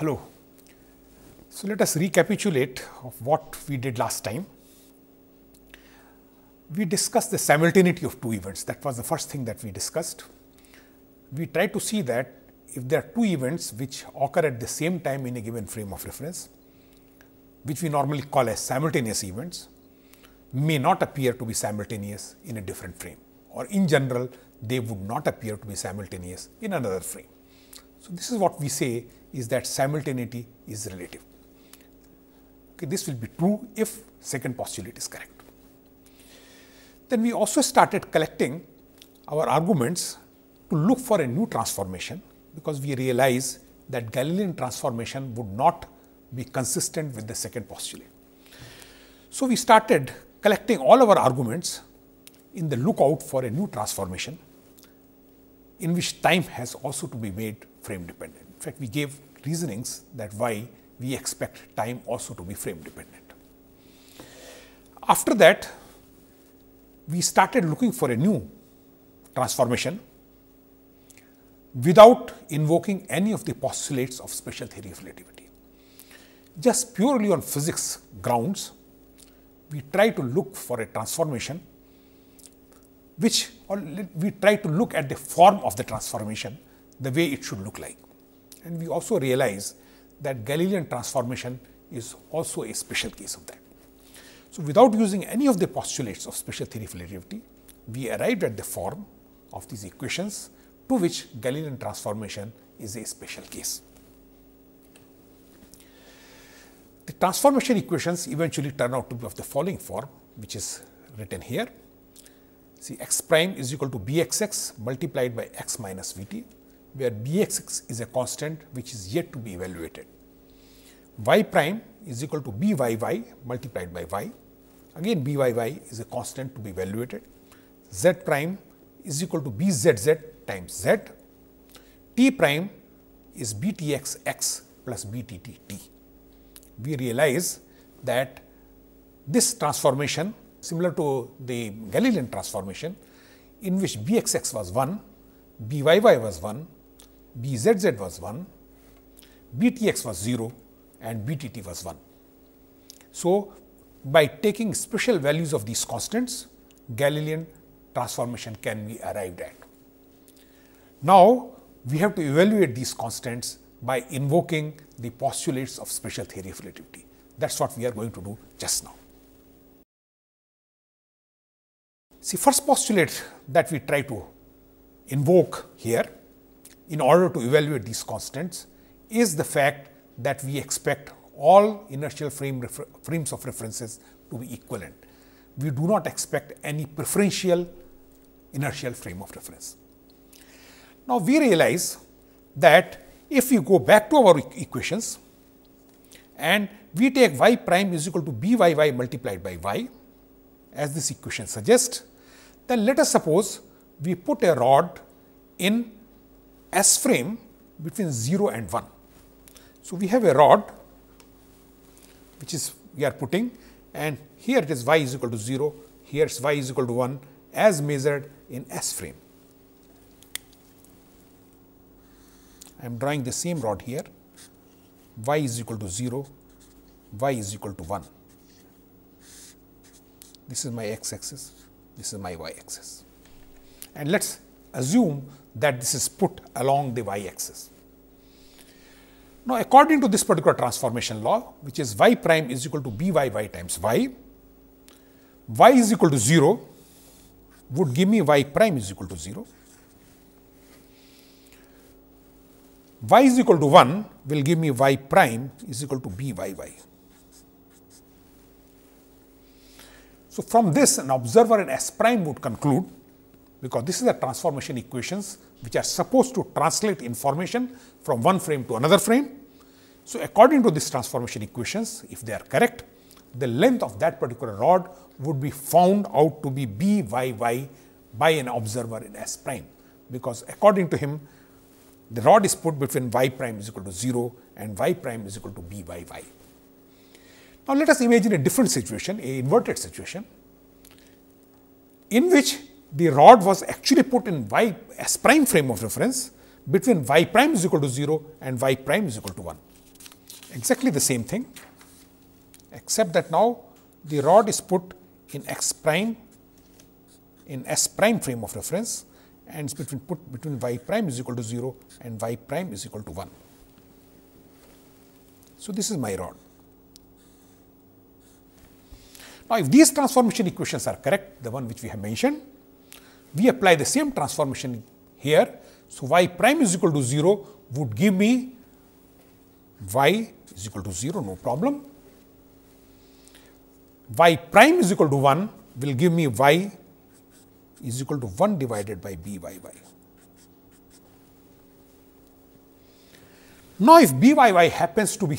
Hello. So, let us recapitulate of what we did last time. We discussed the simultaneity of two events. That was the first thing that we discussed. We tried to see that if there are two events which occur at the same time in a given frame of reference, which we normally call as simultaneous events, may not appear to be simultaneous in a different frame, or in general they would not appear to be simultaneous in another frame. So, this is what we say is that simultaneity is relative. Okay, this will be true if second postulate is correct. Then we also started collecting our arguments to look for a new transformation, because we realize that Galilean transformation would not be consistent with the second postulate. So, we started collecting all our arguments in the lookout for a new transformation in which time has also to be made frame dependent. In fact, we gave reasonings that why we expect time also to be frame dependent. After that, we started looking for a new transformation without invoking any of the postulates of special theory of relativity. Just purely on physics grounds, we try to look for a transformation which, or we try to look at the form of the transformation, the way it should look like. And we also realize that Galilean transformation is also a special case of that. So, without using any of the postulates of special theory of relativity, we arrived at the form of these equations to which Galilean transformation is a special case. The transformation equations eventually turn out to be of the following form, which is written here. See, x prime is equal to bxx multiplied by x minus vt, where bxx is a constant which is yet to be evaluated. Y prime is equal to byy multiplied by y. Again, byy is a constant to be evaluated. Z prime is equal to bzz times z. T prime is btxx plus bttt. We realize that this transformation, similar to the Galilean transformation, in which bxx was 1, byy was 1, bzz was 1, btx was 0 and btt was 1. So, by taking special values of these constants, Galilean transformation can be arrived at. Now, we have to evaluate these constants by invoking the postulates of special theory of relativity. That is what we are going to do just now. See, first postulate that we try to invoke here in order to evaluate these constants is the fact that we expect all inertial frames of references to be equivalent. We do not expect any preferential inertial frame of reference. Now, we realize that if we go back to our equations and we take y prime is equal to byy multiplied by y, as this equation suggests, then let us suppose we put a rod in S frame between 0 and 1. So, we have a rod which is we are putting, and here it is y is equal to 0, here it is y is equal to 1 as measured in S frame. I am drawing the same rod here, y is equal to 0, y is equal to 1. This is my x axis, this is my y axis. And let us assume that this is put along the y axis. Now, according to this particular transformation law, which is y prime is equal to byy times y is equal to 0 would give me y prime is equal to 0. Y is equal to 1 will give me y prime is equal to byy. So, from this an observer in S prime would conclude, because this is the transformation equations which are supposed to translate information from one frame to another frame. So, according to this transformation equations, if they are correct, the length of that particular rod would be found out to be byy by an observer in S prime, because according to him, the rod is put between y prime is equal to 0 and y prime is equal to byy. Now, let us imagine a different situation, a inverted situation, in which the rod was actually put in y S prime frame of reference between y prime is equal to 0 and y prime is equal to 1. exactly the same thing, except that now the rod is put in S prime frame of reference, and it's put between y prime is equal to 0 and y prime is equal to 1. So, this is my rod. Now, if these transformation equations are correct, the one which we have mentioned, we apply the same transformation here. So, y prime is equal to 0 would give me y is equal to 0, no problem. Y prime is equal to 1 will give me y is equal to 1 divided by byy. Now, if byy happens to be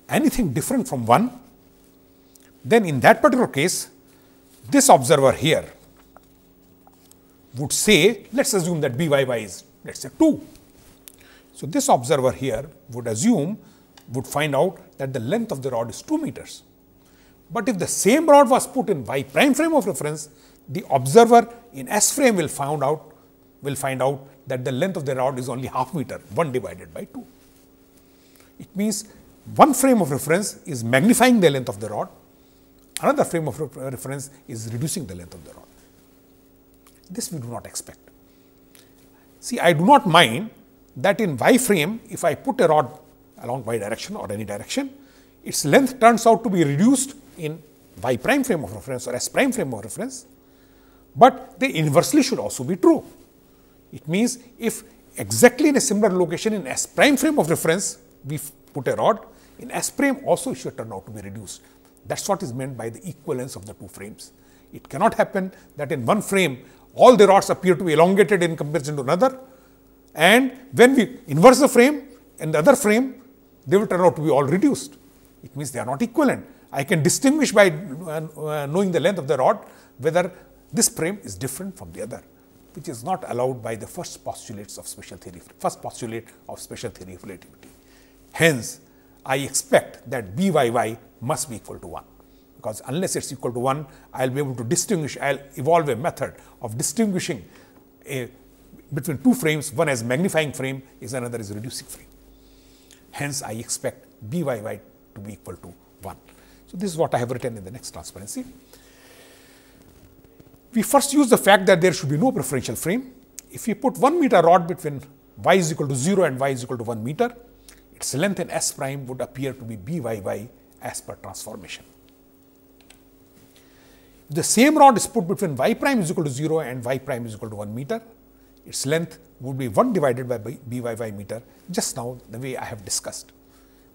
anything different from 1, then in that particular case, this observer here would say, let us assume that byy is, let us say 2. So, this observer here would find out that the length of the rod is 2 meters. But if the same rod was put in y prime frame of reference, the observer in S frame will find out that the length of the rod is only half meter, 1 divided by 2. It means one frame of reference is magnifying the length of the rod, another frame of reference is reducing the length of the rod. This we do not expect. See, I do not mind that in y frame, if I put a rod along y direction or any direction, its length turns out to be reduced in y prime frame of reference or S prime frame of reference, but the inversely should also be true. It means, if exactly in a similar location in S prime frame of reference, we put a rod, in S prime also it should turn out to be reduced. That is what is meant by the equivalence of the two frames. It cannot happen that in one frame all the rods appear to be elongated in comparison to another, and when we inverse the frame in the other frame, they will turn out to be all reduced. It means they are not equivalent. I can distinguish by knowing the length of the rod whether this frame is different from the other, which is not allowed by the first postulate of special theory of relativity. Hence, I expect that byy must be equal to 1, because unless it is equal to 1, I will be able to distinguish, I will evolve a method of distinguishing between two frames, one as magnifying frame is another is reducing frame. Hence, I expect byy to be equal to 1. So, this is what I have written in the next transparency. We first use the fact that there should be no preferential frame. If we put 1 meter rod between y is equal to 0 and y is equal to 1 meter, its length in S prime would appear to be byy as per transformation. If the same rod is put between y prime is equal to 0 and y prime is equal to 1 meter, its length would be 1 divided by byy meter, just now the way I have discussed.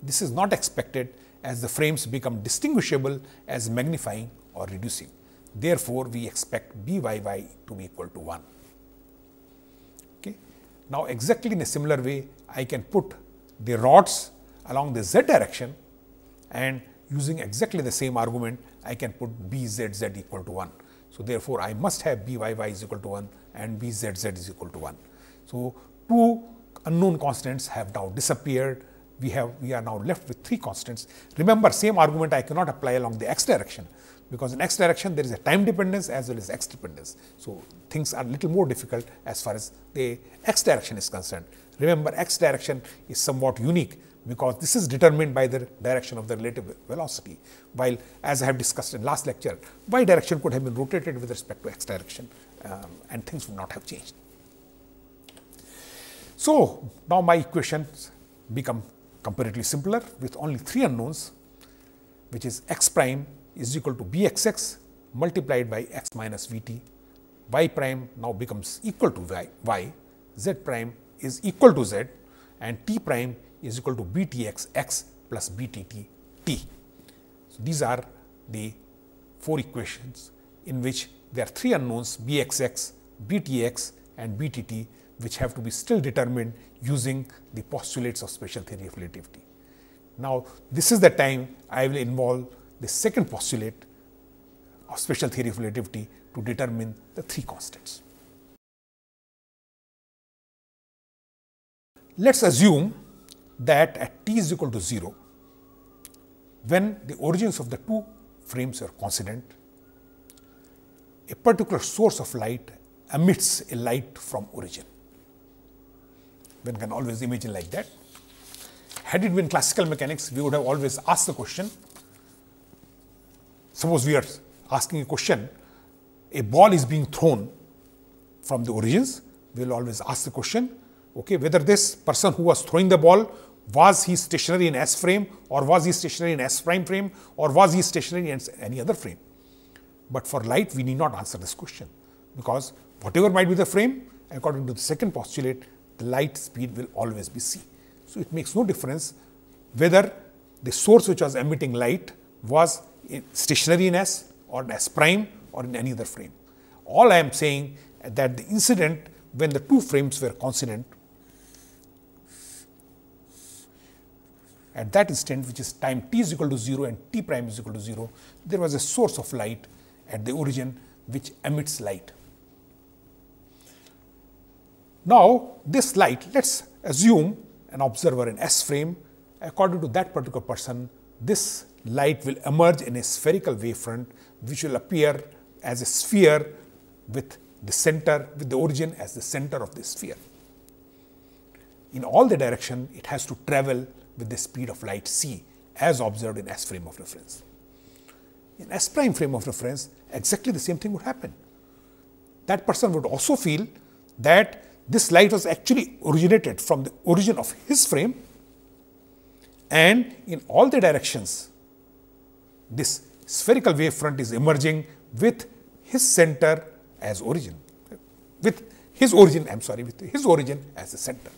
This is not expected as the frames become distinguishable as magnifying or reducing. Therefore, we expect byy to be equal to 1. Okay. Now, exactly in a similar way, I can put the rods along the z direction, and using exactly the same argument, I can put bzz equal to 1. So, therefore, I must have byy is equal to 1 and bzz is equal to 1. So, two unknown constants have now disappeared. We are now left with 3 constants. Remember, same argument I cannot apply along the x direction, because in x direction there is a time dependence as well as x dependence. So, things are a little more difficult as far as the x direction is concerned. Remember, x direction is somewhat unique, because this is determined by the direction of the relative velocity, while as I have discussed in last lecture, y direction could have been rotated with respect to x direction and things would not have changed. So, now my equations become comparatively simpler with only 3 unknowns, which is x prime is equal to bxx multiplied by x minus vt, y prime now becomes equal to y, z prime is equal to z, and t prime is equal to btx x plus btt t. So, these are the 4 equations in which there are 3 unknowns bxx, btx and btt, which have to be still determined using the postulates of special theory of relativity. Now, this is the time I will involve the second postulate of special theory of relativity to determine the 3 constants. Let us assume that at t is equal to 0, when the origins of the 2 frames are coincident, a particular source of light emits a light from origin. One can always imagine like that. had it been classical mechanics, we would have always asked the question. Suppose we are asking a question, a ball is being thrown from the origins, we will always ask the question, okay, whether this person who was throwing the ball, was he stationary in S frame, or was he stationary in S prime frame, or was he stationary in any other frame? But for light, we need not answer this question, because whatever might be the frame, according to the second postulate, the light speed will always be c. So it makes no difference whether the source which was emitting light was stationary in S or in S prime or in any other frame. All I am saying that the incident when the two frames were coincident, at that instant, which is time t is equal to 0 and t prime is equal to 0, there was a source of light at the origin which emits light. Now, this light, let us assume an observer in S frame. According to that particular person, this light will emerge in a spherical wavefront which will appear as a sphere with the center, with the origin as the center of the sphere. In all the direction, it has to travel with the speed of light c as observed in S frame of reference. In S prime frame of reference, exactly the same thing would happen. That person would also feel that this light was actually originated from the origin of his frame, and in all the directions, this spherical wavefront is emerging with his center as origin, with his origin as the center.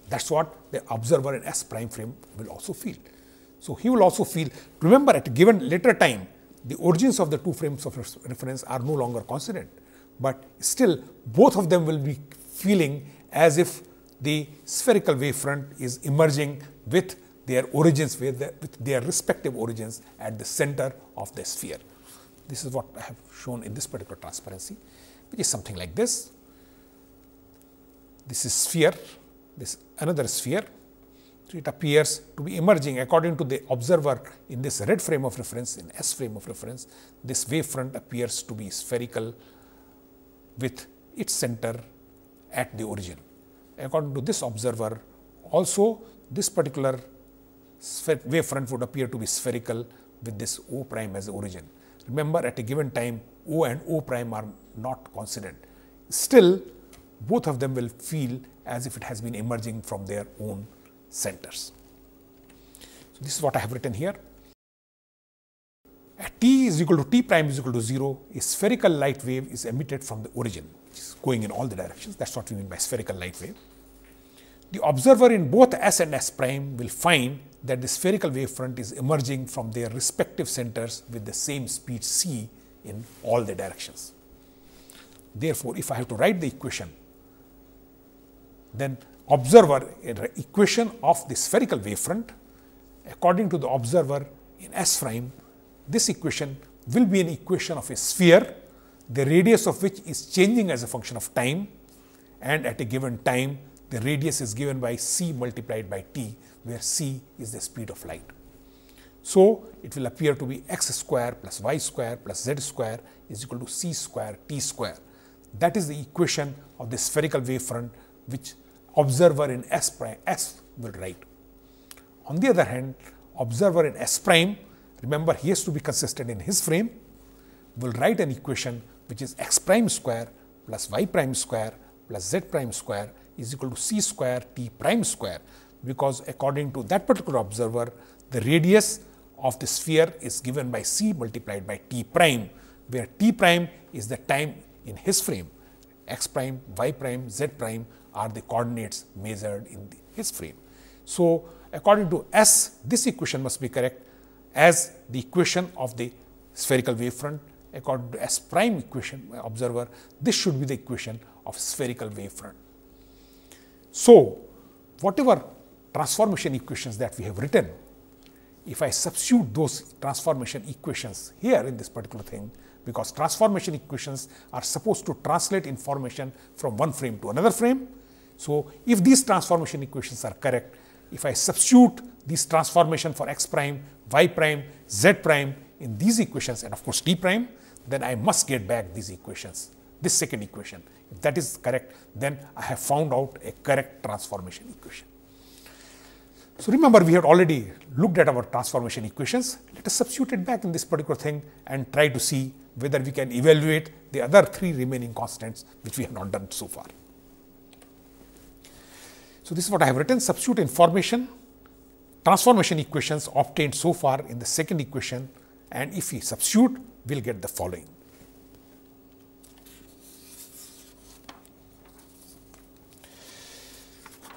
That is what the observer in S prime frame will also feel. So, he will also feel, remember at a given later time, the origins of the two frames of reference are no longer coincident, but still both of them will be feeling as if the spherical wavefront is emerging with their origins, with their respective origins at the center of the sphere. This is what I have shown in this particular transparency, which is something like this. This is sphere, this another sphere. So, it appears to be emerging according to the observer in this red frame of reference, in S frame of reference. This wavefront appears to be spherical with its center at the origin. According to this observer, also this particular wavefront would appear to be spherical with this O prime as the origin. Remember, at a given time, O and O prime are not coincident. Still, both of them will feel as if it has been emerging from their own centers. So, this is what I have written here. At t is equal to t prime is equal to 0, a spherical light wave is emitted from the origin, which is going in all the directions. That is what we mean by spherical light wave. The observer in both S and S prime will find that the spherical wavefront is emerging from their respective centers with the same speed c in all the directions. Therefore, if I have to write the equation, then observer equation of the spherical wavefront, according to the observer in S prime, this equation will be an equation of a sphere, the radius of which is changing as a function of time, and at a given time, the radius is given by c multiplied by t, where c is the speed of light. So, it will appear to be x square plus y square plus z square is equal to c square t square. That is the equation of the spherical wavefront which observer in S prime S will write. On the other hand, observer in S prime, remember he has to be consistent in his frame, will write an equation which is x prime square plus y prime square plus z prime square is equal to c square t prime square, because according to that particular observer, the radius of the sphere is given by c multiplied by t prime, where t prime is the time in his frame, x prime, y prime, z prime are the coordinates measured in his frame. So, according to S, this equation must be correct as the equation of the spherical wavefront. According to S prime equation observer, this should be the equation of spherical wavefront. So, whatever transformation equations that we have written, if I substitute those transformation equations here in this particular thing, because transformation equations are supposed to translate information from one frame to another frame. So, if these transformation equations are correct, if I substitute this transformation for x prime, y prime, z prime in these equations and of course t prime, then I must get back these equations, this second equation. If that is correct, then I have found out a correct transformation equation. So remember, we had already looked at our transformation equations. Let us substitute it back in this particular thing and try to see whether we can evaluate the other 3 remaining constants which we have not done so far. So this is what I have written: substitute information, transformation equations obtained so far in the second equation, and if we substitute, we will get the following.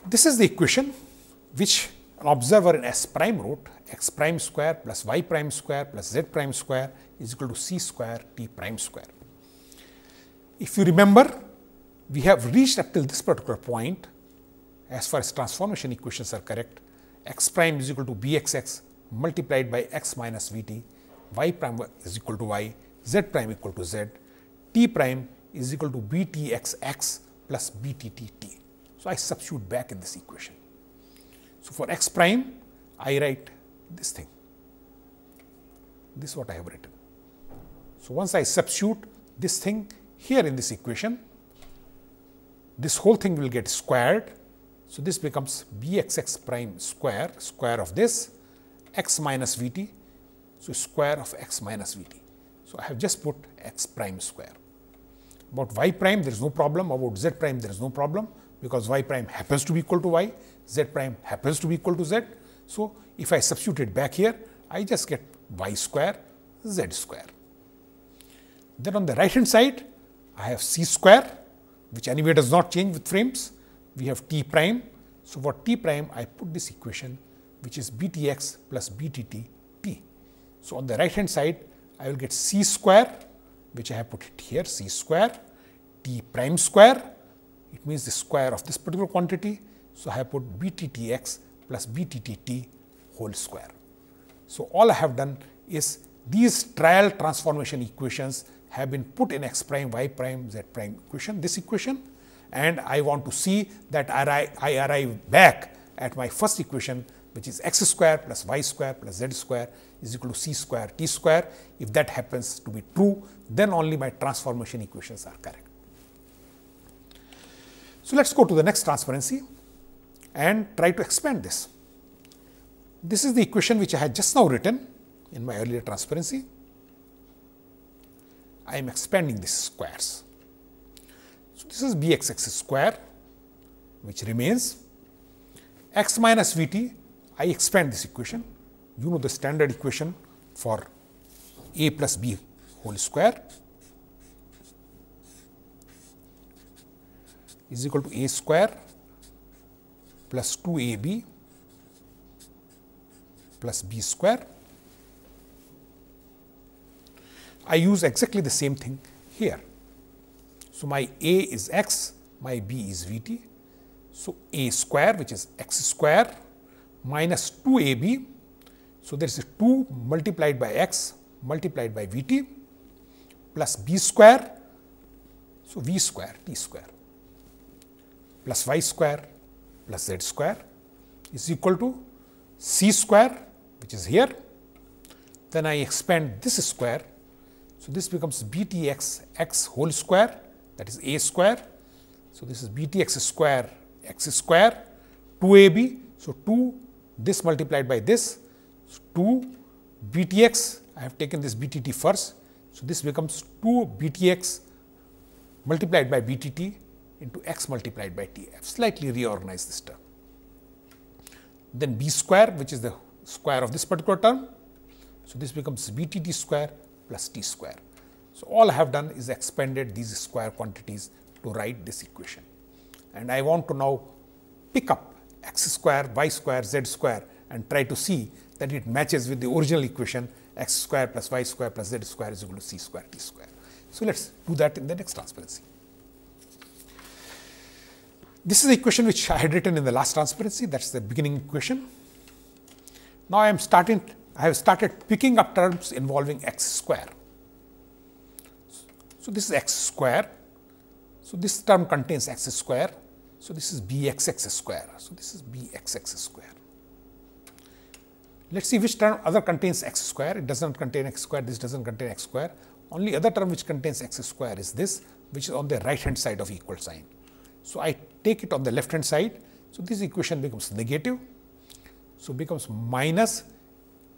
This is the equation which an observer in S prime wrote: x prime square plus y prime square plus z prime square is equal to c square t prime square. If you remember, we have reached up till this particular point, as far as transformation equations are correct. X prime is equal to bxx multiplied by x minus vt, y prime is equal to y, z prime equal to z, t prime is equal to btxx plus bttt. So I substitute back in this equation. So for x prime, I write this thing. This is what I have written. So once I substitute this thing here in this equation, this whole thing will get squared. So this becomes bxx prime square, square of this, x minus vt, so square of x minus vt. So I have just put x prime square. About y prime, there is no problem. About z prime, there is no problem, because y prime happens to be equal to y, z prime happens to be equal to z. So if I substitute it back here, I just get y square, z square. Then on the right hand side, I have c square, which anyway does not change with frames. We have t prime. So for t prime, I put this equation, which is btx plus btt t. So on the right hand side, I will get c square, which I have put it here, c square, t prime square. It means the square of this particular quantity. So I have put bttx plus bttt whole square. So all I have done is these trial transformation equations have been put in x prime, y prime, z prime equation, this equation, and I want to see that I arrive back at my first equation, which is x square plus y square plus z square is equal to c square t square. If that happens to be true, then only my transformation equations are correct. So let's go to the next transparency and try to expand this. This is the equation which I had just now written in my earlier transparency. I am expanding these squares. So this is bxx square, which remains. X minus vt, I expand this equation. You know the standard equation for a plus b whole square is equal to a square plus 2ab plus b square. I use exactly the same thing here. So my a is x, my b is vt. So a square, which is x square, minus 2ab. So there is a 2 multiplied by x multiplied by vt plus b square. So v square t square plus y square plus z square is equal to c square, which is here. Then I expand this square. So this becomes btx x whole square, that is a square. So this is btx square x square 2ab. So 2 this multiplied by this, so 2 btx, I have taken this btt first. So this becomes 2 btx multiplied by btt into x multiplied by t. I have slightly reorganized this term. Then b square, which is the square of this particular term. So this becomes btt square plus t square. So all I have done is expanded these square quantities to write this equation. And I want to now pick up x square, y square, z square and try to see that it matches with the original equation x square plus y square plus z square is equal to c square t square. So let's do that in the next transparency. This is the equation which I had written in the last transparency. That's the beginning equation. Now I have started picking up terms involving x square. So this is x square. So this term contains x square. So this is bxx square. So this is bxx square. Let's see which term other contains x square. It does not contain x square. This does not contain x square. Only other term which contains x square is this, which is on the right hand side of equal sign. So I take it on the left hand side. So this equation becomes negative. So, it becomes minus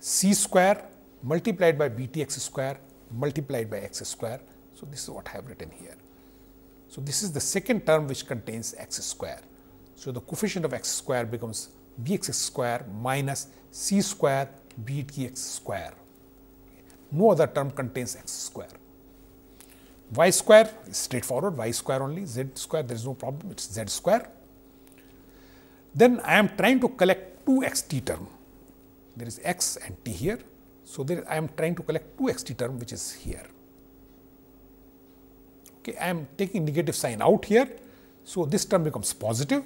c square multiplied by btx square multiplied by x square. So, this is what I have written here. So, this is the second term which contains x square. So, the coefficient of x square becomes bx square minus c square btx square. No other term contains x square. Y square is straightforward, y square only, z square there is no problem, it is z square. Then I am trying to collect two xt term, there is x and t here. So, there I am trying to collect two xt term which is here. Okay, I am taking negative sign out here. So, this term becomes positive.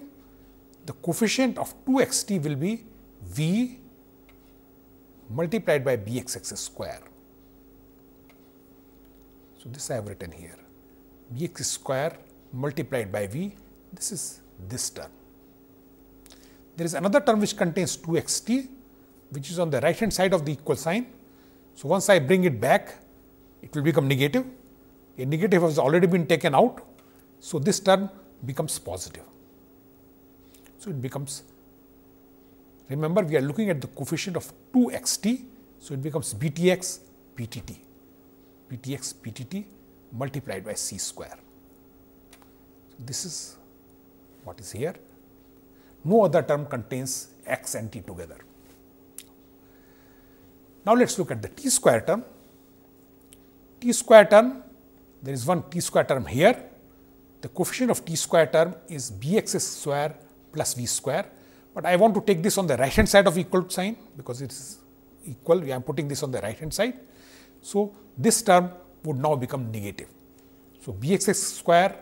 The coefficient of 2xt will be v multiplied by bxx square. So, this I have written here, bx square multiplied by v, this is this term. There is another term which contains 2xt, which is on the right hand side of the equal sign. So, once I bring it back, it will become negative. A negative has already been taken out. So, this term becomes positive. So, it becomes, remember we are looking at the coefficient of 2xt. So, it becomes btx ptt, btx ptt multiplied by c square. So, this is what is here. No other term contains x and t together. Now, let us look at the t square term. T square term, there is one t square term here. The coefficient of t square term is bx square plus v square, but I want to take this on the right hand side of equal sign because it is equal, I am putting this on the right hand side. So, this term would now become negative. So, bx square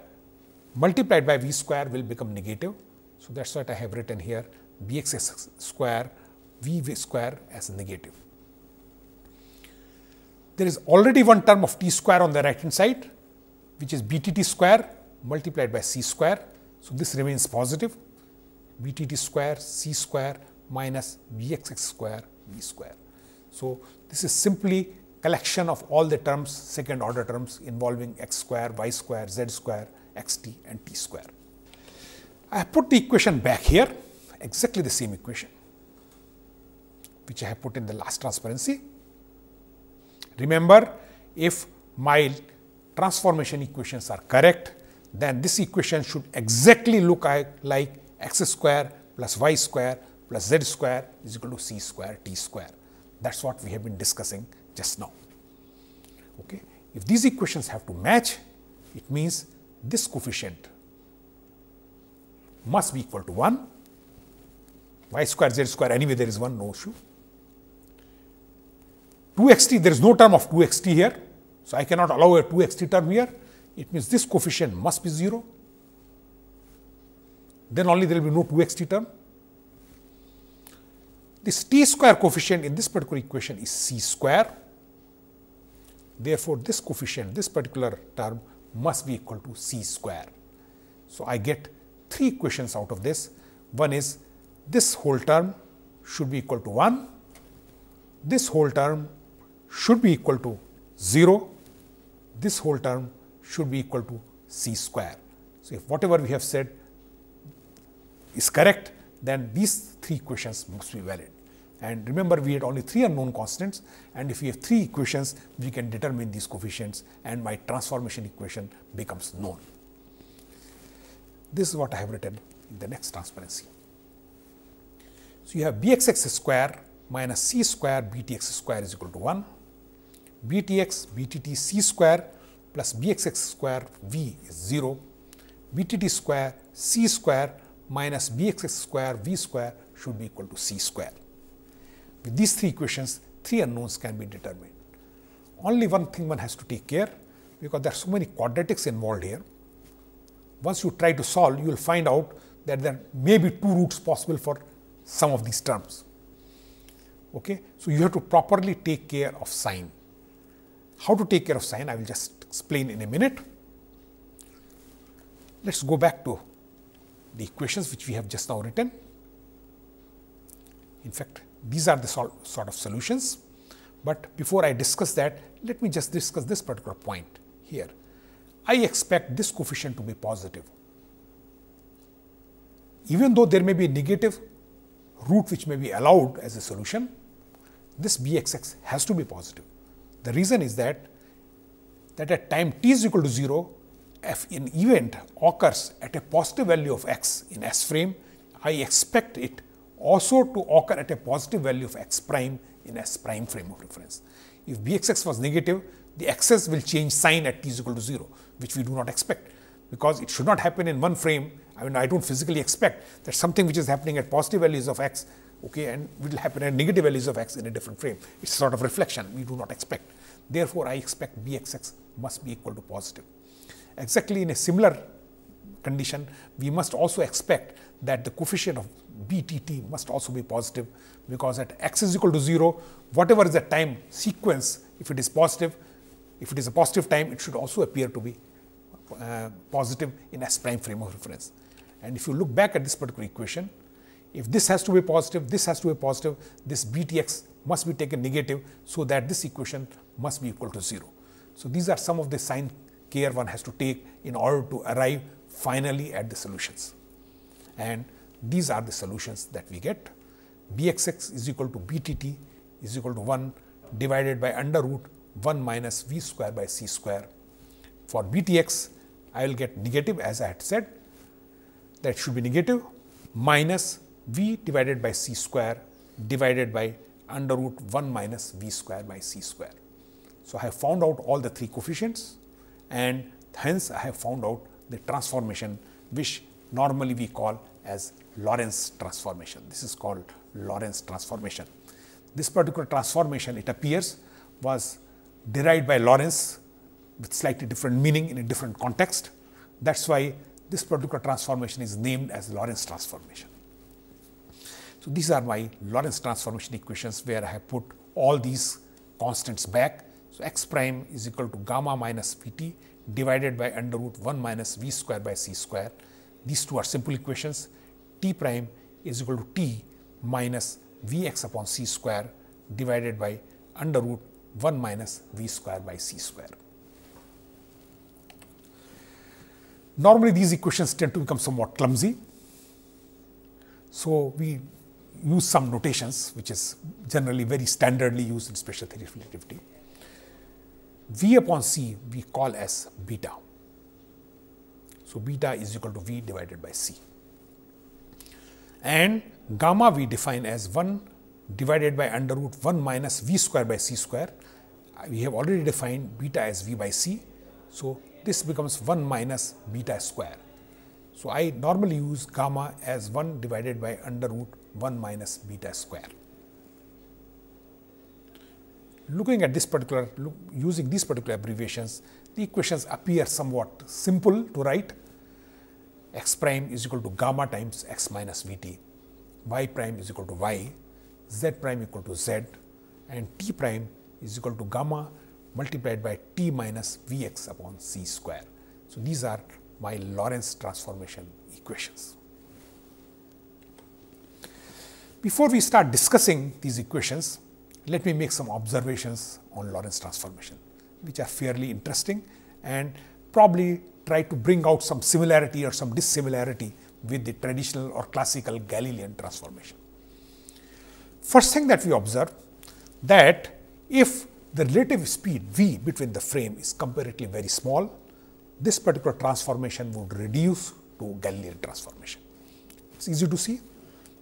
multiplied by v square will become negative. So, that is what I have written here, bx square v square as negative. There is already one term of t square on the right hand side, which is btt square multiplied by c square. So, this remains positive, btt square c square minus bx square v square. So, this is simply collection of all the terms, second order terms involving x square, y square, z square, xt and t square. I have put the equation back here, exactly the same equation, which I have put in the last transparency. Remember, if my transformation equations are correct, then this equation should exactly look like x square plus y square plus z square is equal to c square t square. That is what we have been discussing just now. Okay. If these equations have to match, it means this coefficient must be equal to 1, y square, z square, anyway there is one, no issue. 2xt, there is no term of 2xt here. So, I cannot allow a 2xt term here. It means this coefficient must be 0. Then only there will be no 2xt term. This t square coefficient in this particular equation is c square. Therefore, this coefficient, this particular term must be equal to c square. So, I get three equations out of this. One is this whole term should be equal to 1. This whole term should be equal to 0, this whole term should be equal to c square. So, if whatever we have said is correct, then these three equations must be valid. And remember, we had only three unknown constants, and if we have three equations, we can determine these coefficients and my transformation equation becomes known. This is what I have written in the next transparency. So, you have bxx square minus c square btx square is equal to 1, btx btt c square plus bxx square v is 0, btt square c square minus bxx square v square should be equal to c square. With these three equations, three unknowns can be determined. Only one thing one has to take care, because there are so many quadratics involved here. Once you try to solve, you will find out that there may be two roots possible for some of these terms. Okay? So, you have to properly take care of sign. How to take care of sign, I will just explain in a minute. Let us go back to the equations which we have just now written. In fact, these are the sort of solutions, but before I discuss that, let me just discuss this particular point here. I expect this coefficient to be positive. Even though there may be a negative root which may be allowed as a solution, this Bxx has to be positive. The reason is that at time t is equal to 0, if an event occurs at a positive value of x in S frame, I expect it also to occur at a positive value of x prime in S prime frame of reference. If Bxx was negative, the x's will change sign at t is equal to 0, which we do not expect, because it should not happen in one frame. I mean, I don't physically expect that something which is happening at positive values of x, okay, and will happen at negative values of x in a different frame. It's sort of reflection we do not expect. Therefore, I expect Bxx must be equal to positive. Exactly in a similar condition, we must also expect that the coefficient of Btt must also be positive, because at x is equal to 0, whatever is the time sequence, if it is positive, if it is a positive time, it should also appear to be positive in S prime frame of reference. And if you look back at this particular equation, if this has to be positive, this has to be positive, this Btx must be taken negative, so that this equation must be equal to 0. So these are some of the sign care one has to take in order to arrive finally at the solutions. And these are the solutions that we get. Bxx is equal to Btt is equal to 1 divided by under root 1 minus v square by c square. For Btx, I will get negative, as I had said, that should be negative, minus v divided by c square divided by under root 1 minus v square by c square. So, I have found out all the three coefficients, and hence I have found out the transformation which normally we call as Lorentz transformation. This is called Lorentz transformation. This particular transformation, it appears, was derived by Lorentz with slightly different meaning in a different context. That is why this particular transformation is named as Lorentz transformation. So, these are my Lorentz transformation equations, where I have put all these constants back. So, x prime is equal to gamma minus Vt divided by under root 1 minus v square by c square. These two are simple equations. T prime is equal to t minus Vx upon c square divided by under root 1 minus v square by c square. Normally, these equations tend to become somewhat clumsy. So, we use some notations which is generally very standardly used in special theory of relativity. V upon c we call as beta. So, beta is equal to v divided by c. And gamma we define as 1 divided by under root 1 minus v square by c square. We have already defined beta as v by c. So, this becomes 1 minus beta square. So, I normally use gamma as 1 divided by under root 1 minus beta square. Looking at this particular, using these particular abbreviations, the equations appear somewhat simple to write. X prime is equal to gamma times x minus Vt, y prime is equal to y, z prime equal to z, and t prime is equal to gamma multiplied by t minus Vx upon c square. So, these are my Lorentz transformation equations. Before we start discussing these equations, let me make some observations on Lorentz transformation, which are fairly interesting and probably try to bring out some similarity or some dissimilarity with the traditional or classical Galilean transformation. First thing that we observe, that if the relative speed v between the frame is comparatively very small, this particular transformation would reduce to Galilean transformation. It's easy to see,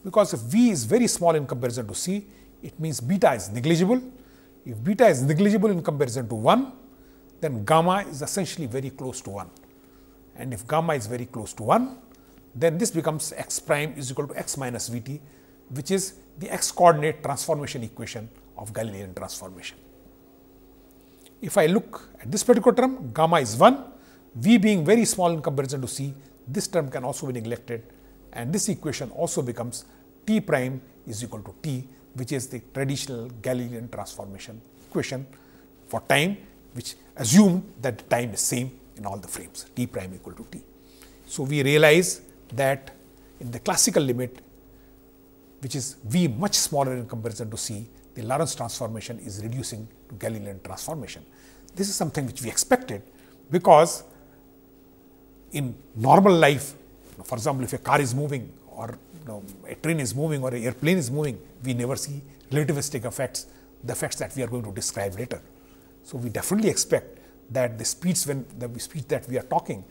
because if v is very small in comparison to c, it means beta is negligible. If beta is negligible in comparison to 1, then gamma is essentially very close to 1. And if gamma is very close to 1, then this becomes x prime is equal to x minus Vt, which is the x coordinate transformation equation of Galilean transformation. If I look at this particular term, gamma is 1, v being very small in comparison to c, this term can also be neglected, and this equation also becomes t prime is equal to t, which is the traditional Galilean transformation equation for time, which assumed that the time is same in all the frames, t prime equal to t. So, we realize that in the classical limit, which is v much smaller in comparison to c, the Lorentz transformation is reducing to Galilean transformation. This is something which we expected, because in normal life, for example, if a car is moving or a train is moving or an airplane is moving, we never see relativistic effects, the effects that we are going to describe later. So, we definitely expect that the speeds that we are talking,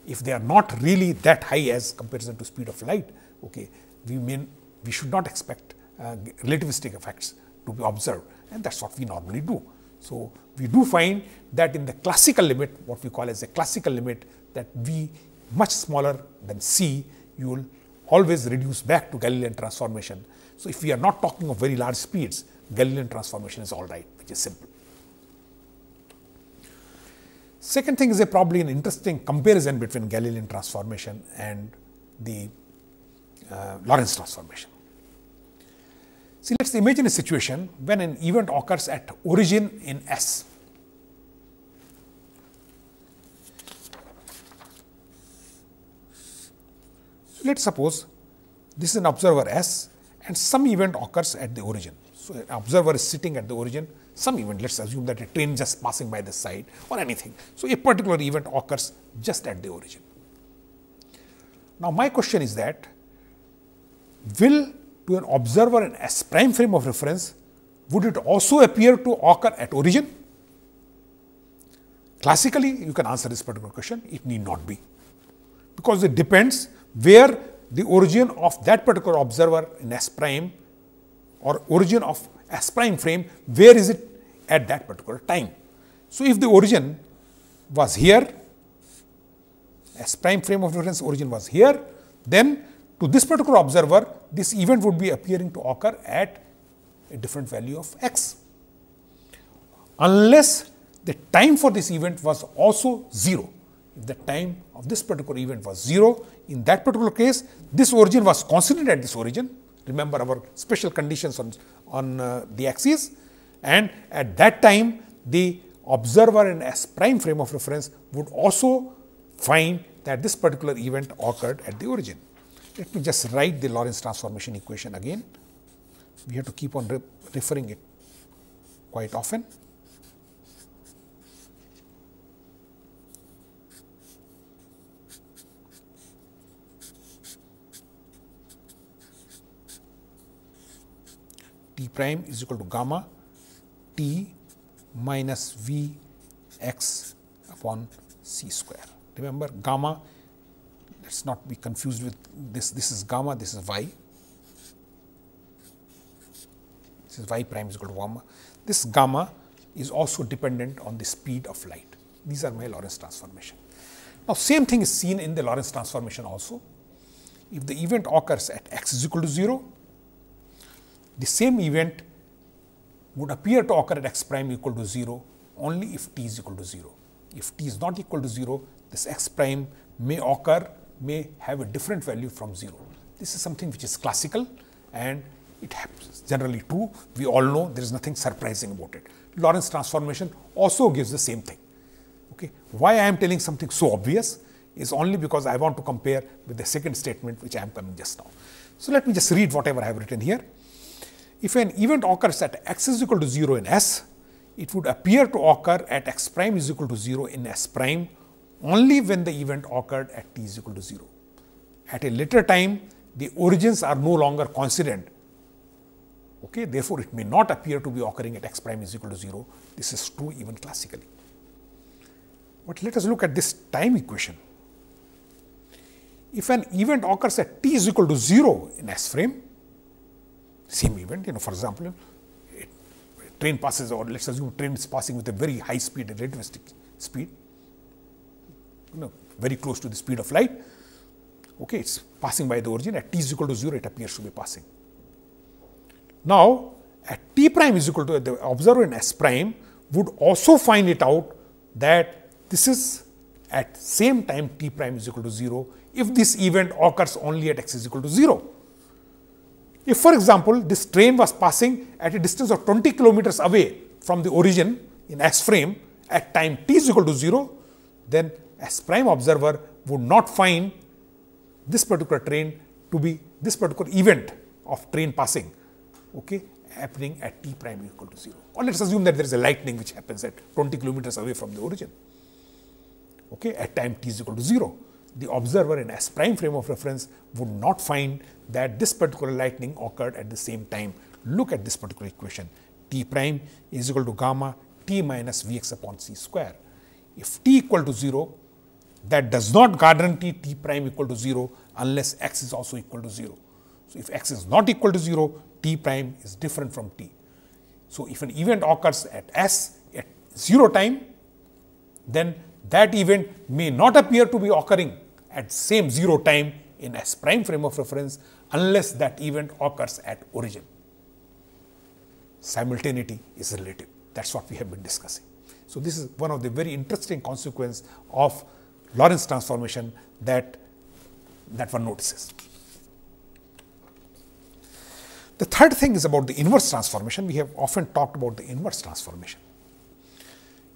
if they are not really that high as comparison to speed of light, okay, we should not expect relativistic effects to be observed, and that is what we normally do. So, we do find that in the classical limit, what we call as a classical limit, that V much smaller than C, you will always reduce back to Galilean transformation. So, if we are not talking of very large speeds, Galilean transformation is all right, which is simple. Second thing is probably an interesting comparison between Galilean transformation and the Lorentz transformation. See, let us imagine a situation when an event occurs at origin in S. So, let us suppose this is an observer S and some event occurs at the origin. So, an observer is sitting at the origin, some event, let us assume that a train just passing by the side or anything. So, a particular event occurs just at the origin. Now, my question is that will to an observer in S prime frame of reference, would it also appear to occur at origin? Classically, you can answer this particular question, it need not be, because it depends where the origin of that particular observer in S prime or origin of S prime frame, where is it at that particular time. So, if the origin was here, S prime frame of reference origin was here, then to this particular observer, this event would be appearing to occur at a different value of x, unless the time for this event was also 0. If the time of this particular event was 0, in that particular case, this origin was constant at this origin. Remember our special conditions on the axis, and at that time, the observer in S prime frame of reference would also find that this particular event occurred at the origin. Let me just write the Lorentz transformation equation again. We have to keep on referring it quite often. T prime is equal to gamma T minus V x upon C square. Remember, gamma, let us not be confused with this. This is gamma, this is y. This is y prime is equal to gamma. This gamma is also dependent on the speed of light. These are my Lorentz transformation. Now, same thing is seen in the Lorentz transformation also. If the event occurs at x is equal to 0, the same event would appear to occur at x prime equal to 0 only if t is equal to 0. If t is not equal to 0, this x prime may have a different value from 0. This is something which is classical and it happens generally true. We all know there is nothing surprising about it. Lorentz transformation also gives the same thing. Okay. Why I am telling something so obvious is only because I want to compare with the second statement which I am coming just now. So, let me just read whatever I have written here. If an event occurs at x is equal to 0 in S, it would appear to occur at x prime is equal to 0 in S prime only when the event occurred at t is equal to 0. At a later time, the origins are no longer coincident. Okay, therefore, it may not appear to be occurring at x prime is equal to 0. This is true even classically. But let us look at this time equation. If an event occurs at t is equal to 0 in S frame, same event, for example, a train passes, or let us assume train is passing with a very high speed, a relativistic speed, very close to the speed of light. Okay, it is passing by the origin, at t is equal to 0, it appears to be passing. Now, at t prime is equal to, the observer in S prime would also find it out that this is at same time t prime is equal to 0 if this event occurs only at x is equal to 0. If, for example, this train was passing at a distance of 20 kilometers away from the origin in S frame at time t is equal to 0, then S prime observer would not find this particular train to be this particular event of train passing, okay, happening at t prime equal to 0. Or let us assume that there is a lightning which happens at 20 kilometers away from the origin, okay, at time t is equal to 0. the observer in S prime frame of reference would not find that this particular lightning occurred at the same time. Look at this particular equation. T prime is equal to gamma T minus Vx upon C square. If T equal to 0, that does not guarantee T prime equal to 0 unless X is also equal to 0. So, if X is not equal to 0, T prime is different from T. So, if an event occurs at S at 0 time, then that event may not appear to be occurring at same 0 time in S prime frame of reference unless that event occurs at origin. Simultaneity is relative. That is what we have been discussing. So, this is one of the very interesting consequences of Lorentz transformation that one notices. The third thing is about the inverse transformation. We have often talked about the inverse transformation.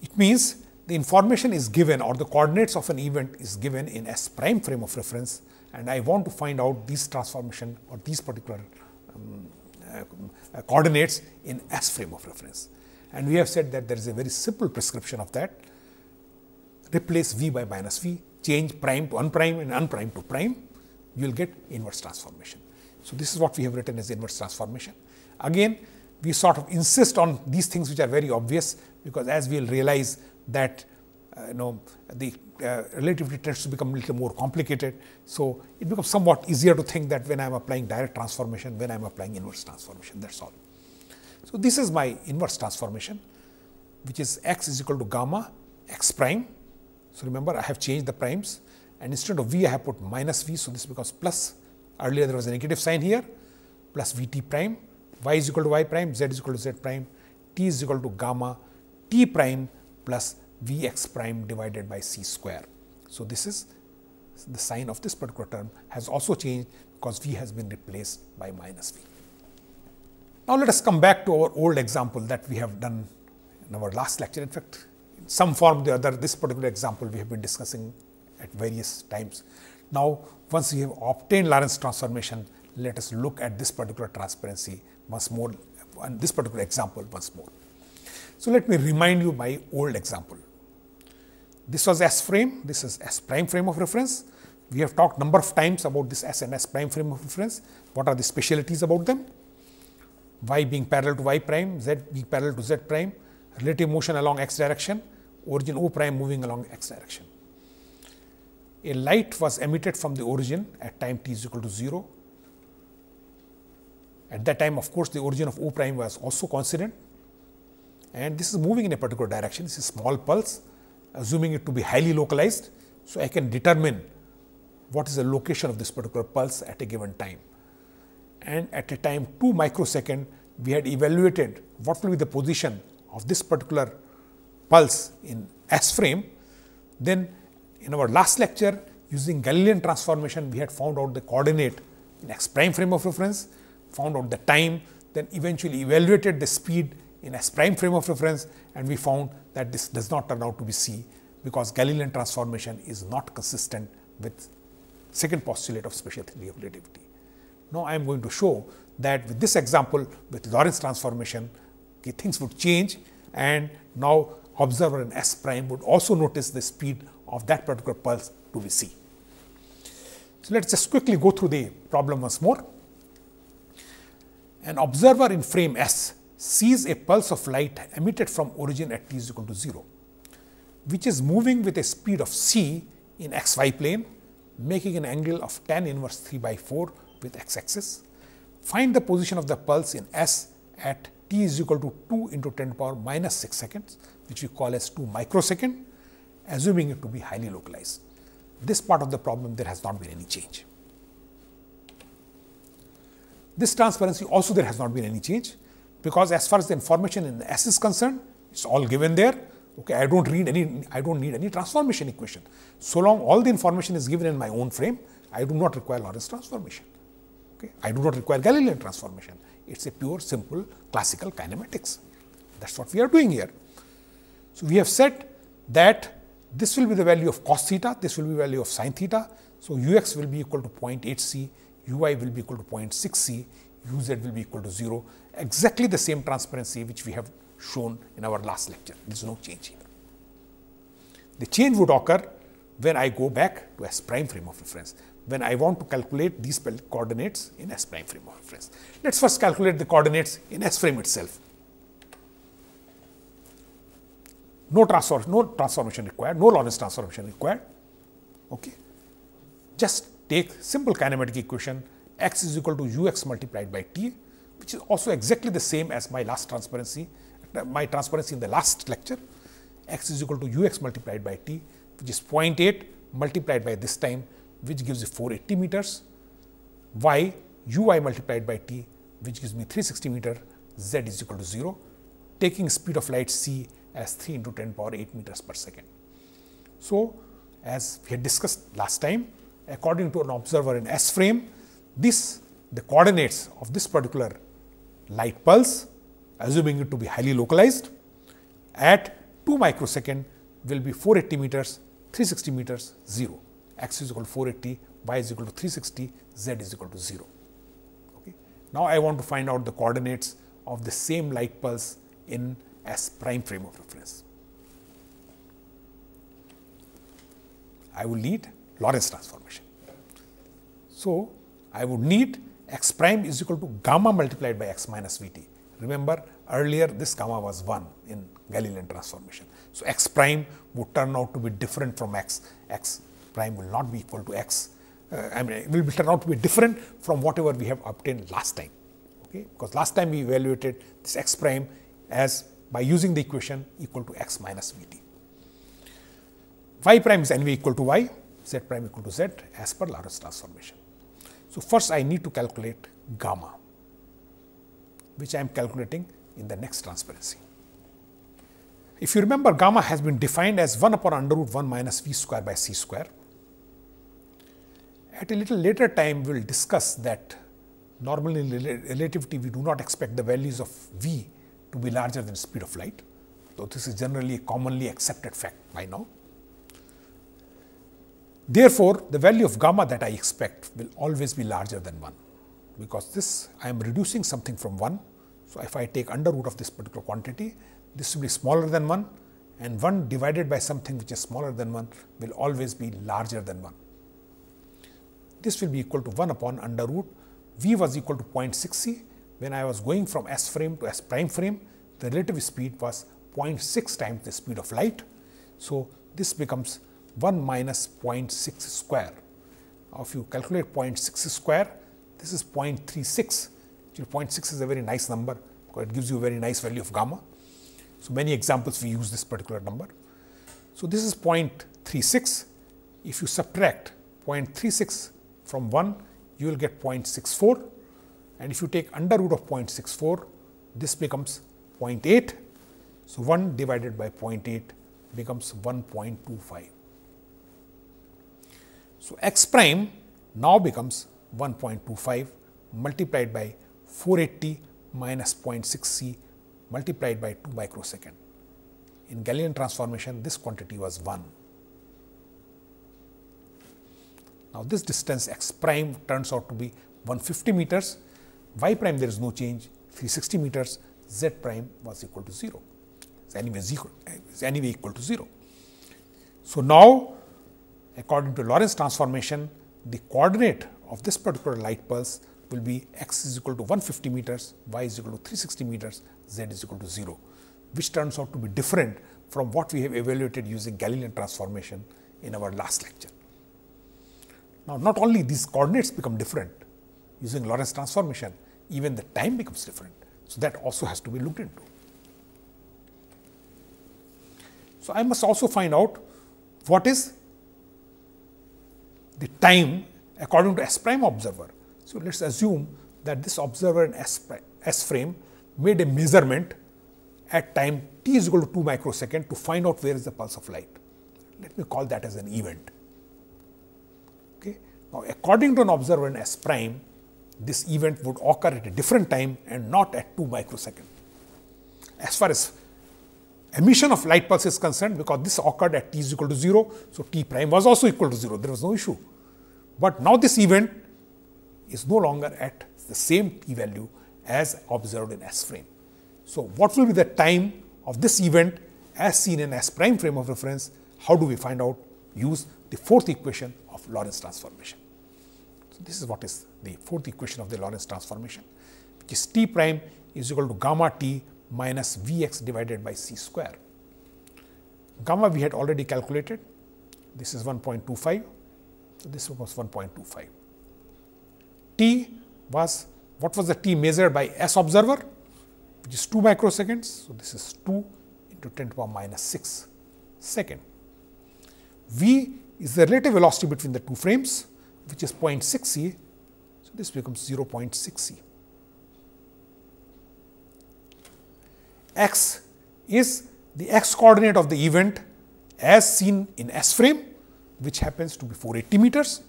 It means the information is given or the coordinates of an event is given in S prime frame of reference, and I want to find out these transformation or these particular coordinates in S frame of reference. And we have said that there is a very simple prescription of that. Replace V by minus V, change prime to unprime and unprime to prime, you will get inverse transformation. So, this is what we have written as inverse transformation. Again, we sort of insist on these things which are very obvious, because as we will realize that the relativity tends to become a little more complicated. So, it becomes somewhat easier to think that when I am applying direct transformation, when I am applying inverse transformation, that is all. So, this is my inverse transformation, which is X is equal to gamma X prime. So, remember I have changed the primes, and instead of V I have put minus V. So, this becomes plus, earlier there was a negative sign here, plus Vt prime, Y is equal to Y prime, Z is equal to Z prime, T is equal to gamma T prime plus Vx prime divided by C square. So, this is the sign of this particular term has also changed because V has been replaced by minus V. Now, let us come back to our old example that we have done in our last lecture. In fact, in some form or the other, this particular example we have been discussing at various times. Now, once we have obtained Lorentz transformation, let us look at this particular transparency once more and this particular example once more. So, let me remind you my old example. This was S frame, this is S prime frame of reference. We have talked number of times about this S and S prime frame of reference. What are the specialities about them? Y being parallel to Y prime, Z being parallel to Z prime, relative motion along X direction, origin O prime moving along X direction. A light was emitted from the origin at time t is equal to 0. At that time, of course, the origin of O prime was also coincident, and this is moving in a particular direction. This is a small pulse, assuming it to be highly localized. So, I can determine what is the location of this particular pulse at a given time. And at a time 2 microsecond, we had evaluated what will be the position of this particular pulse in S frame. Then in our last lecture, using Galilean transformation, we had found out the coordinate in X prime frame of reference, found out the time, then eventually evaluated the speed in S prime frame of reference, and we found that this does not turn out to be C, because Galilean transformation is not consistent with second postulate of special theory of relativity. Now, I am going to show that with this example, with Lorentz transformation, okay, things would change, and now observer in S prime would also notice the speed of that particular pulse to be C. So, let us just quickly go through the problem once more. An observer in frame S sees a pulse of light emitted from origin at t is equal to 0, which is moving with a speed of c in xy plane, making an angle of tan inverse 3 by 4 with x-axis. Find the position of the pulse in S at t is equal to 2 into 10 to the power minus 6 seconds, which we call as 2 microsecond, assuming it to be highly localized. This part of the problem, there has not been any change. This transparency also there has not been any change, because as far as the information in the S is concerned, it's all given there. Okay, I don't need any transformation equation. So long all the information is given in my own frame, I do not require Lorentz transformation. Okay, I do not require Galilean transformation. It's a pure, simple, classical kinematics. That's what we are doing here. So we have said that this will be the value of cos theta, this will be the value of sin theta. So ux will be equal to 0.8 c, uy will be equal to 0.6 c, uz will be equal to 0. Exactly the same transparency which we have shown in our last lecture. There is no change here. The change would occur when I go back to S prime frame of reference, when I want to calculate these coordinates in S prime frame of reference. Let us first calculate the coordinates in S frame itself. No transformation required, no Lorentz transformation required. Okay. Just take simple kinematic equation x is equal to ux multiplied by t, which is also exactly the same as my transparency in the last lecture. X is equal to ux multiplied by t, which is 0.8 multiplied by this time, which gives you 480 meters, y uy multiplied by t, which gives me 360 meter, z is equal to 0, taking speed of light c as 3 into 10 power 8 meters per second. So, as we had discussed last time, according to an observer in S frame, the coordinates of this particular light pulse, assuming it to be highly localized, at 2 microsecond will be 480 meters, 360 meters, 0. X is equal to 480, y is equal to 360, z is equal to 0. Okay. Now, I want to find out the coordinates of the same light pulse in S prime frame of reference. I will need Lorentz transformation. So, I would need x prime is equal to gamma multiplied by x minus vt. Remember, earlier this gamma was 1 in Galilean transformation. So, x prime would turn out to be different from x. X prime will not be equal to x. It will turn out to be different from whatever we have obtained last time. Okay? Because last time we evaluated this x prime as by using the equation equal to x minus vt. Y prime is anyway equal to y, z prime equal to z as per Lorentz transformation. So, first I need to calculate gamma, which I am calculating in the next transparency. If you remember, gamma has been defined as 1 upon under root 1 minus v square by c square. At a little later time, we will discuss that normally in relativity, we do not expect the values of v to be larger than speed of light, though this is generally a commonly accepted fact by now. Therefore, the value of gamma that I expect will always be larger than 1, because this I am reducing something from 1. So, if I take under root of this particular quantity, this will be smaller than 1, and 1 divided by something which is smaller than 1 will always be larger than 1. This will be equal to 1 upon under root v was equal to 0.6 c. When I was going from S frame to S prime frame, the relative speed was 0.6 times the speed of light. So, this becomes 1 minus 0.6 square. Now, if you calculate 0.6 square, this is 0.36. 0.6 is a very nice number because it gives you a very nice value of gamma. So, many examples we use this particular number. So, this is 0.36. If you subtract 0.36 from 1, you will get 0.64. And if you take under root of 0.64, this becomes 0.8. So, 1 divided by 0.8 becomes 1.25. So, x prime now becomes 1.25 multiplied by 480 minus 0.6 c multiplied by 2 microsecond. In Galilean transformation, this quantity was 1. Now, this distance x prime turns out to be 150 meters, y prime there is no change, 360 meters, z prime was equal to 0. It's anyway equal to 0. So, now according to Lorentz transformation, the coordinate of this particular light pulse will be x is equal to 150 meters, y is equal to 360 meters, z is equal to 0, which turns out to be different from what we have evaluated using Galilean transformation in our last lecture. Now, not only these coordinates become different using Lorentz transformation, even the time becomes different. So, that also has to be looked into. So, I must also find out what is the time according to S prime observer. So, let us assume that this observer in S frame made a measurement at time t is equal to 2 microsecond to find out where is the pulse of light. Let me call that as an event. Okay. Now, according to an observer in S prime, this event would occur at a different time and not at 2 microsecond. As far as emission of light pulse is concerned, because this occurred at t is equal to 0, so t prime was also equal to 0, there was no issue. But now this event is no longer at the same t value as observed in S frame. So, what will be the time of this event as seen in S prime frame of reference? How do we find out? Use the fourth equation of Lorentz transformation. So, this is what is the fourth equation of the Lorentz transformation, which is T prime is equal to gamma T minus Vx divided by C square. Gamma we had already calculated, this is 1.25, so this was 1.25. T was, what was the T measured by S observer, which is 2 microseconds, so this is 2 into 10 to the power minus 6 second. V is the relative velocity between the two frames, which is 0.6 c, so this becomes 0.6 c. X is the x coordinate of the event as seen in S frame, which happens to be 480 meters.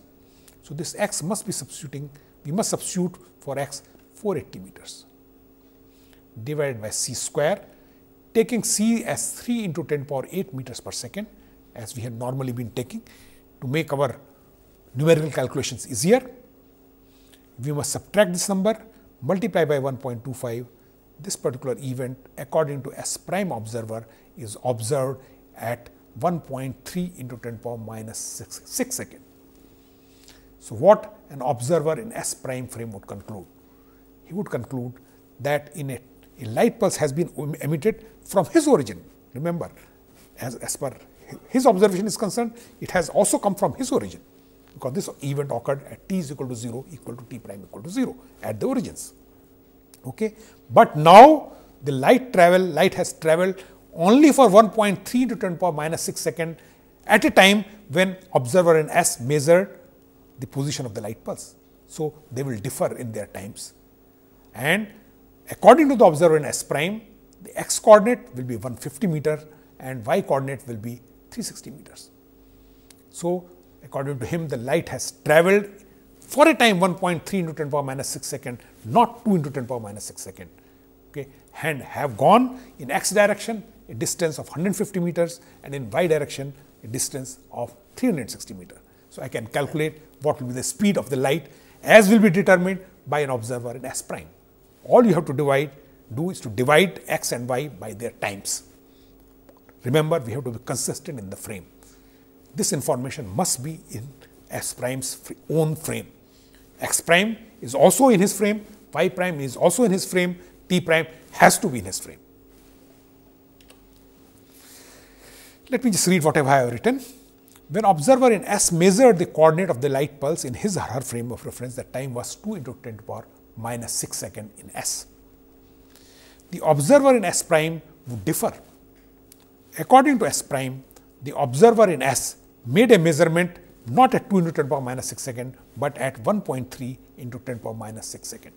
So, this x must be substituting, we must substitute for x 480 meters divided by c square, taking c as 3 into 10 to the power 8 meters per second, as we have normally been taking to make our numerical calculations easier. We must subtract this number, multiply by 1.25. This particular event, according to S prime observer, is observed at 1.3 into 10 to the power minus 6 second. So, what an observer in S prime frame would conclude? He would conclude that in a light pulse has been emitted from his origin. Remember, as per his observation is concerned, it has also come from his origin, because this event occurred at t is equal to 0 equal to t prime equal to 0 at the origins. Okay. But now the light has travelled only for 1.3 into 10 to the power minus 6 second at a time when observer in S measured the position of the light pulse. So, they will differ in their times, and according to the observer in S prime, the x coordinate will be 150 meter and y coordinate will be 360 meters. So, according to him, the light has travelled for a time 1.3 into 10 to the power minus 6 second, not 2 into 10 to the power minus 6 second, okay, and have gone in x direction a distance of 150 meters and in y direction a distance of 360 meters. So, I can calculate what will be the speed of the light as will be determined by an observer in S prime. All you have to do is to divide x and y by their times. Remember, we have to be consistent in the frame. This information must be in S prime's own frame. X prime is also in his frame, y prime is also in his frame, t prime has to be in his frame. Let me just read whatever I have written. When observer in S measured the coordinate of the light pulse in his or her frame of reference, the time was 2 into 10 to the power minus 6 second in S. The observer in S prime would differ. According to S prime, the observer in S made a measurement not at 2 into 10 to the power minus 6 second, but at 1.3 into 10 to the power minus 6 second.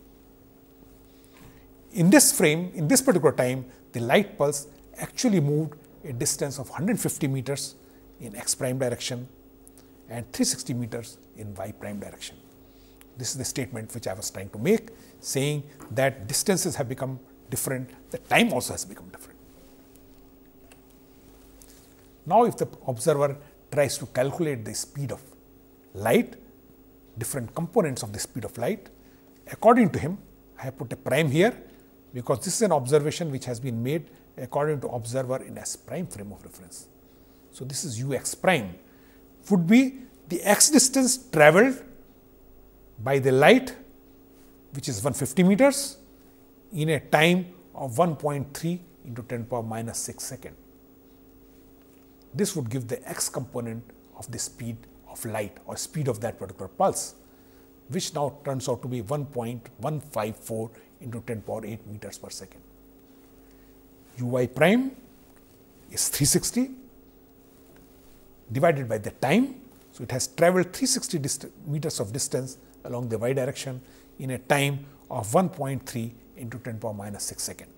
In this frame, in this particular time, the light pulse actually moved a distance of 150 meters in x prime direction and 360 meters in y prime direction. This is the statement which I was trying to make, saying that distances have become different, the time also has become different. Now, if the observer tries to calculate the speed of light, different components of the speed of light, according to him, I have put a prime here, because this is an observation which has been made according to observer in S prime frame of reference. So, this is u x prime would be the x distance travelled by the light, which is 150 meters in a time of 1.3 into 10 to the power minus 6 second. This would give the x component of the speed of light or speed of that particular pulse, which now turns out to be 1.154 into 10 to the power 8 meters per second. Uy prime is 360 divided by the time. So, it has travelled 360 meters of distance along the y direction in a time of 1.3 into 10 to the power minus 6 second.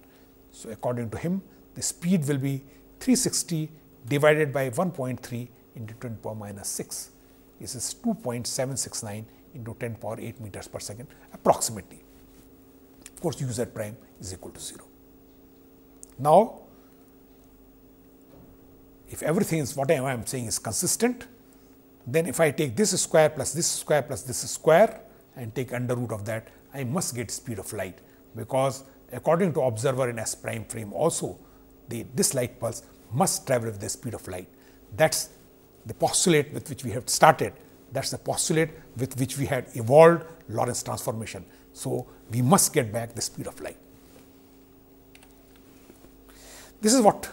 So, according to him, the speed will be 360 divided by 1.3 into 10 to the power minus 6. This is 2.769 into 10 to the power 8 meters per second approximately. Of course, u z prime is equal to 0. Now, if everything is what I am saying is consistent, then if I take this square plus this square plus this square and take under root of that, I must get speed of light, because according to observer in S prime frame also, this light pulse must travel with the speed of light. That is the postulate with which we have started. That is the postulate with which we had evolved Lorentz transformation. So, we must get back the speed of light. This is what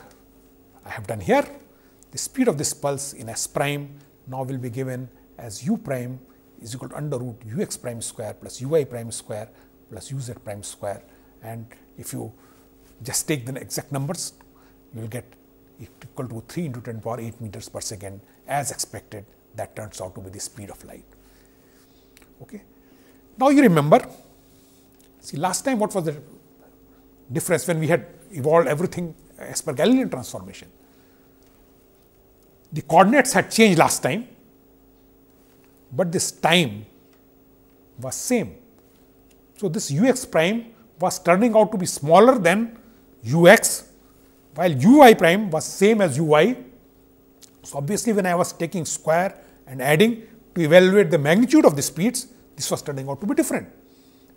I have done here. The speed of this pulse in S prime now will be given as u prime is equal to under root ux prime square plus ui prime square plus uz prime square, and if you just take the exact numbers, you will get equal to 3 into 10 power 8 meters per second as expected. That turns out to be the speed of light. Okay. Now, you remember, see last time what was the difference when we had evolved everything as per Galilean transformation? The coordinates had changed last time, but this time was same. So, this ux prime was turning out to be smaller than ux, while ui prime was same as ui. So, obviously, when I was taking square and adding to evaluate the magnitude of the speeds, this was turning out to be different.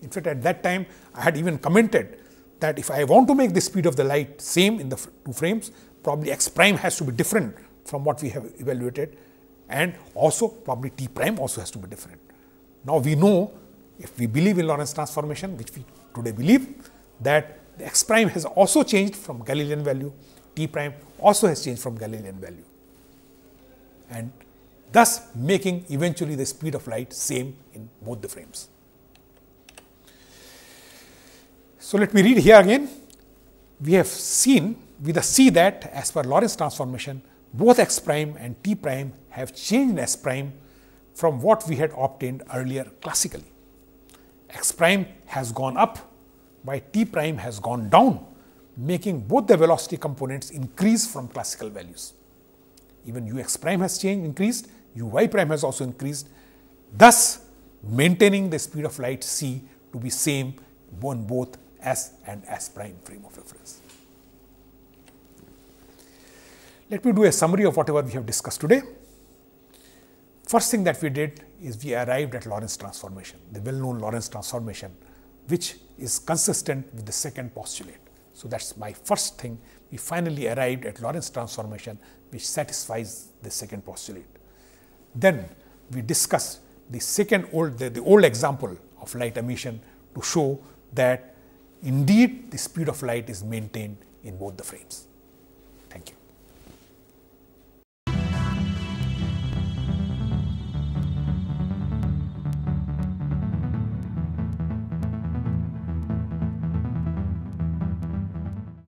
In fact, at that time I had even commented that if I want to make the speed of the light same in the two frames, probably x prime has to be different from what we have evaluated, and also probably t prime also has to be different. Now, we know, if we believe in Lorentz transformation, which we today believe, that the x prime has also changed from Galilean value, t prime also has changed from Galilean value, and thus making eventually the speed of light same in both the frames. So, let me read here again. We have seen, we thus see that as per Lorentz transformation, both x prime and t prime have changed in S prime from what we had obtained earlier classically. X prime has gone up while t prime has gone down, making both the velocity components increase from classical values. Even ux prime has changed, increased, uy prime has also increased, thus maintaining the speed of light c to be same on both S and S prime frame of reference. Let me do a summary of whatever we have discussed today. First thing that we did is we arrived at Lorentz transformation, the well-known Lorentz transformation, which is consistent with the second postulate. So, that is my first thing. We finally arrived at Lorentz transformation, which satisfies the second postulate. Then we discussed the old example of light emission to show that indeed the speed of light is maintained in both the frames. Thank you.